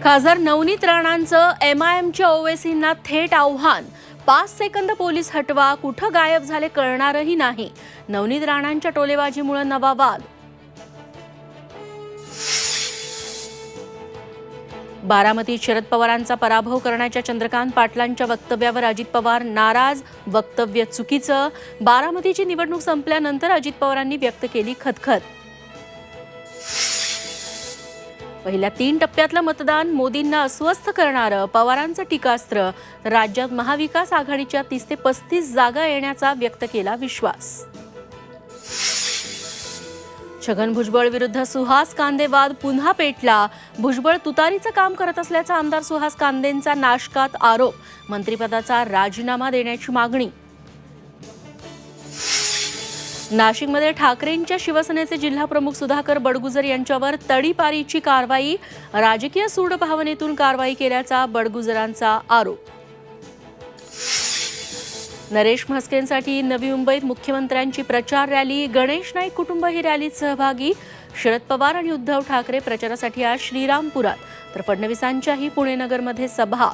खासदार नवनीत राणांचं एमआयएमच्या ओवेसींना थेट आव्हान, 5 सेकंद पोलीस हटवा, कुठं गायब झाले कळणारही नाही. नवनीत राणांच्या टोलेबाजीमुळे नवा वाद. बारामतीत शरद पवारांचा पराभव करण्याच्या चंद्रकांत पाटलांच्या वक्तव्यावर अजित पवार नाराज, वक्तव्य चुकीचं. बारामतीची निवडणूक संपल्यानंतर अजित पवारांनी व्यक्त केली खदखद. पहिल्या 3 टप्प्यातलं मतदान मोदींना अस्वस्थ करणारं, पवारांचं टीकास्त्र. राज्यात महाविकास आघाडीच्या 30 ते 35 जागा येण्याचा व्यक्त केला विश्वास. छगन भुजबळ विरुद्ध सुहास कांदे वाद पुन्हा पेटला. भुजबळ तुतारीचं काम करत असल्याचा आमदार सुहास कांदेंचा नाशकात आरोप. मंत्रिपदाचा राजीनामा देण्याची मागणी. नाशिकमध्ये ठाकरेंच्या शिवसेनेचे जिल्हाप्रमुख सुधाकर बडगुजर यांच्यावर तडीपारीची कारवाई. राजकीय सूड भावनेतून कारवाई केल्याचा बडगुजरांचा आरोप. नरेश म्हस्केंसाठी नवी मुंबईत मुख्यमंत्र्यांची प्रचार रॅली. गणेश नाईक कुटुंब ही रॅलीत सहभागी. शरद पवार आणि उद्धव ठाकरे प्रचारासाठी आज श्रीरामपुरात, तर फडणवीसांच्याही पुणे नगरमध्ये सभा.